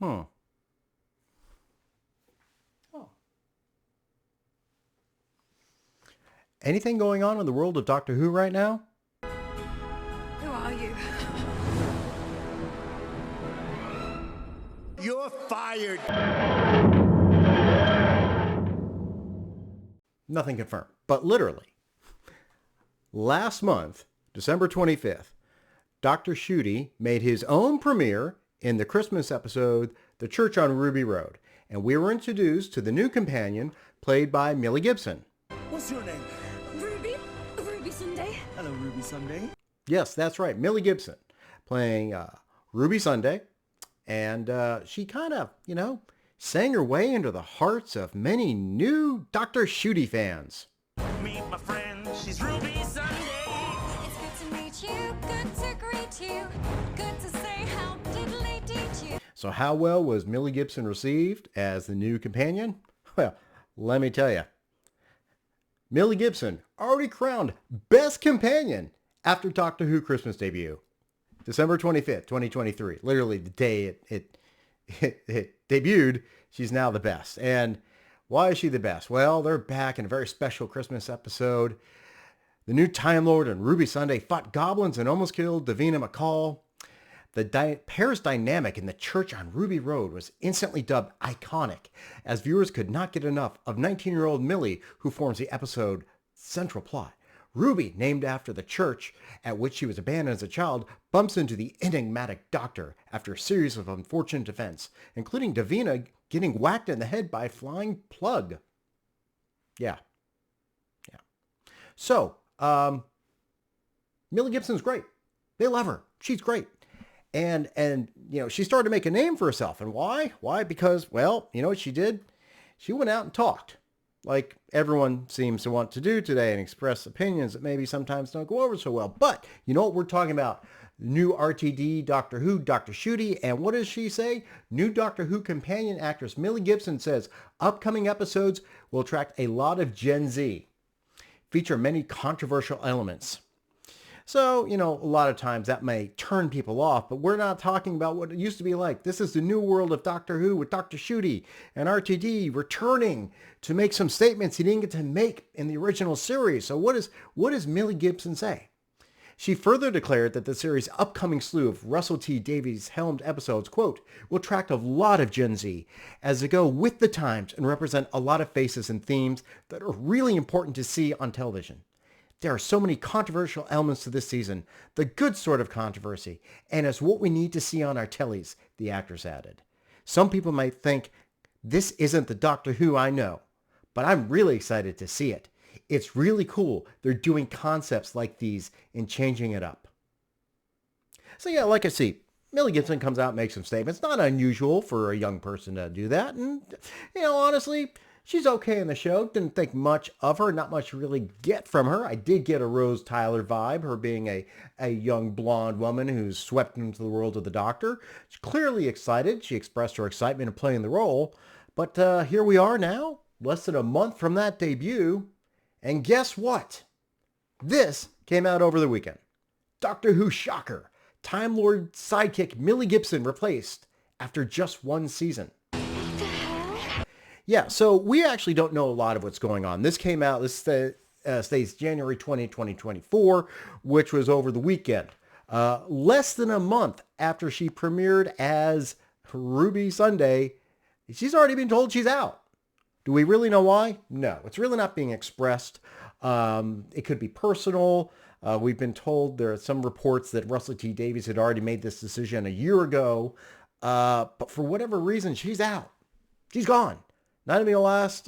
Hmm. Oh. Anything going on in the world of Doctor Who right now? Who are you? You're fired. Nothing confirmed, but literally. Last month, December 25th, Doctor Ncuti made his own premiere in the Christmas episode, The Church on Ruby Road, and we were introduced to the new companion played by Millie Gibson. What's your name? Ruby? Ruby Sunday? Hello, Ruby Sunday. Yes, that's right, Millie Gibson playing Ruby Sunday, and she kind of, sang her way into the hearts of many new Doctor Ncuti fans. Meet my friend, she's Ruby Sunday. It's good to meet you, good to greet you, good to say how diddly did you. So how well was Millie Gibson received as the new companion? Well, let me tell you. Millie Gibson already crowned Best Companion after Doctor Who Christmas debut. December 25th, 2023. Literally the day it debuted, she's now the best. And why is she the best? Well, they're back in a very special Christmas episode. The new Time Lord and Ruby Sunday fought goblins and almost killed Davina McCall. The pair's dynamic in the church on Ruby Road was instantly dubbed iconic, as viewers could not get enough of 19-year-old Millie, who forms the episode's central plot. Ruby, named after the church at which she was abandoned as a child, bumps into the enigmatic Doctor after a series of unfortunate events, including Davina getting whacked in the head by a flying plug. Yeah. So, Millie Gibson's great. They love her. She's great. And she started to make a name for herself. And why? Why? Because, well, you know what she did? She went out and talked, like everyone seems to want to do today, and express opinions that maybe sometimes don't go over so well. But you know what we're talking about? New RTD, Doctor Who, Doctor Ncuti. And what does she say? New Doctor Who companion actress Millie Gibson says upcoming episodes will attract a lot of Gen Z, feature many controversial elements. So, a lot of times that may turn people off, but we're not talking about what it used to be like. This is the new world of Doctor Who with Doctor Ncuti and RTD returning to make some statements he didn't get to make in the original series. So what does Millie Gibson say? She further declared that the series' upcoming slew of Russell T Davies helmed episodes, quote, will attract a lot of Gen Z as they go with the times and represent a lot of faces and themes that are really important to see on television. There are so many controversial elements to this season, the good sort of controversy, and it's what we need to see on our tellies, the actress added. Some people might think, this isn't the Doctor Who I know, but I'm really excited to see it. It's really cool they're doing concepts like these and changing it up. So yeah, like I see, Millie Gibson comes out and makes some statements. Not unusual for a young person to do that. And, honestly, she's okay in the show. Didn't think much of her. Not much to really get from her. I did get a Rose Tyler vibe, her being a young blonde woman who's swept into the world of the Doctor. She's clearly excited. She expressed her excitement of playing the role. But here we are now, less than a month from that debut. And guess what? This came out over the weekend. Doctor Who shocker. Time Lord sidekick Millie Gibson replaced after just one season. Yeah, so we actually don't know a lot of what's going on. This came out, states January 20, 2024, which was over the weekend. Less than a month after she premiered as Ruby Sunday, she's already been told she's out. Do we really know why? No, it's really not being expressed. It could be personal. We've been told there are some reports that Russell T Davies had already made this decision a year ago. But for whatever reason, she's out. She's gone. Not even the last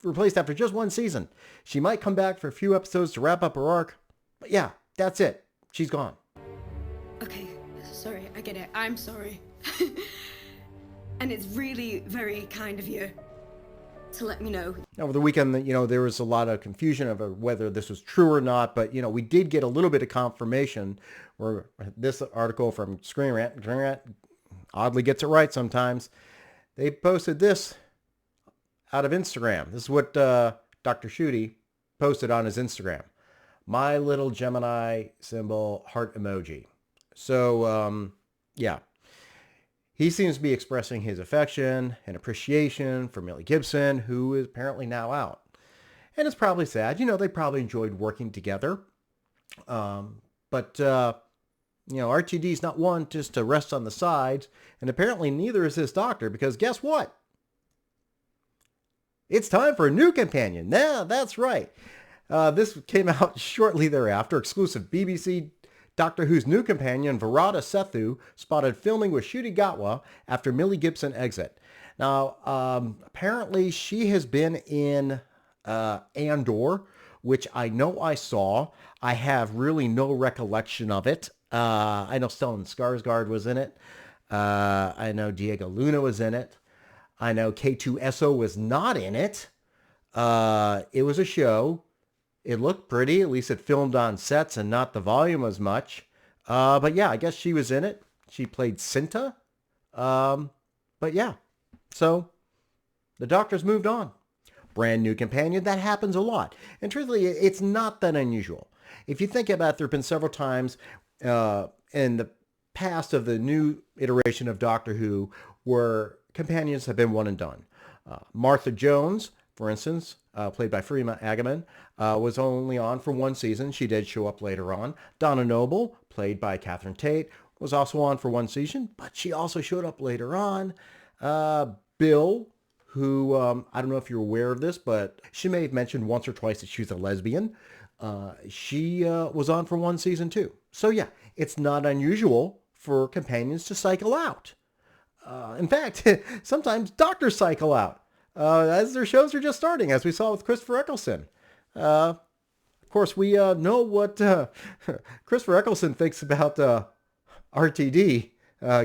replaced after just one season. She might come back for a few episodes to wrap up her arc. But yeah, that's it. She's gone. Okay, sorry, I get it. I'm sorry. And it's really very kind of you to let me know. Over the weekend, there was a lot of confusion over whether this was true or not, but, we did get a little bit of confirmation where this article from Screen Rant oddly gets it right sometimes. They posted this out of Instagram. This is what Dr. Ncuti posted on his Instagram. My little Gemini symbol heart emoji. So, yeah. he seems to be expressing his affection and appreciation for Millie Gibson, who is apparently now out. And it's probably sad. They probably enjoyed working together. But RTD's not one just to rest on the sides. And apparently neither is this doctor, because guess what? It's time for a new companion. Yeah, that's right. This came out shortly thereafter. Exclusive BBC. Doctor Who's new companion, Virata Sethu, spotted filming with Ncuti Gatwa after Millie Gibson exit. Now, apparently she has been in Andor, which I know I saw. I have really no recollection of it. I know Stellan Skarsgård was in it. I know Diego Luna was in it. I know K2SO was not in it. It was a show. It looked pretty. At least it filmed on sets and not the volume as much. But yeah, I guess she was in it. She played Cinta. But yeah. So the Doctor's moved on. Brand new companion. That happens a lot. And truthfully, it's not that unusual. If you think about it, there have been several times in the past of the new iteration of Doctor Who where companions have been one and done. Martha Jones, for instance, played by Freema Agyeman, was only on for one season. She did show up later on. Donna Noble, played by Catherine Tate, was also on for one season, but she also showed up later on. Bill, who, I don't know if you're aware of this, but she may have mentioned once or twice that she was a lesbian. She was on for one season too. So yeah, it's not unusual for companions to cycle out. In fact, sometimes doctors cycle out. As their shows are just starting, as we saw with Christopher Eccleston. Of course, we know what Christopher Eccleston thinks about RTD,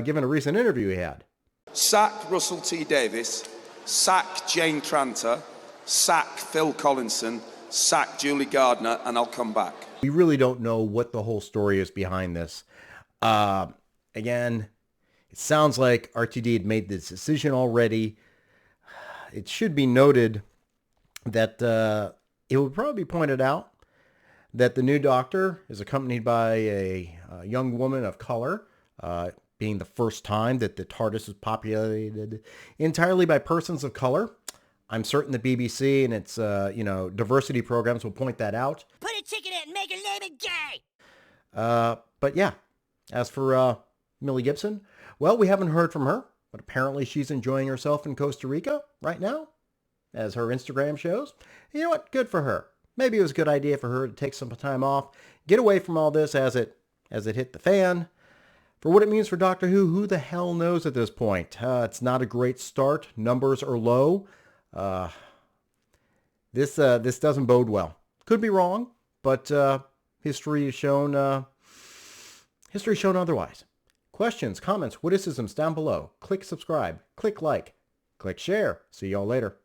given a recent interview he had. Sack Russell T. Davis, sack Jane Tranter, sack Phil Collinson, sack Julie Gardner, and I'll come back. We really don't know what the whole story is behind this. Again, it sounds like RTD had made this decision already. It should be noted that it would probably be pointed out that the new Doctor is accompanied by a young woman of color, being the first time that the TARDIS is populated entirely by persons of color. I'm certain the BBC and its diversity programs will point that out. Put a ticket in and make her name it gay! But yeah, as for Millie Gibson, well, we haven't heard from her. But apparently she's enjoying herself in Costa Rica right now, as her Instagram shows. You know what? Good for her. Maybe it was a good idea for her to take some time off, get away from all this as it hit the fan. For what it means for Doctor who the hell knows at this point? It's not a great start. Numbers are low. This doesn't bode well. Could be wrong, but history has shown otherwise. Questions, comments, witticisms down below. Click subscribe, click like, click share. See y'all later.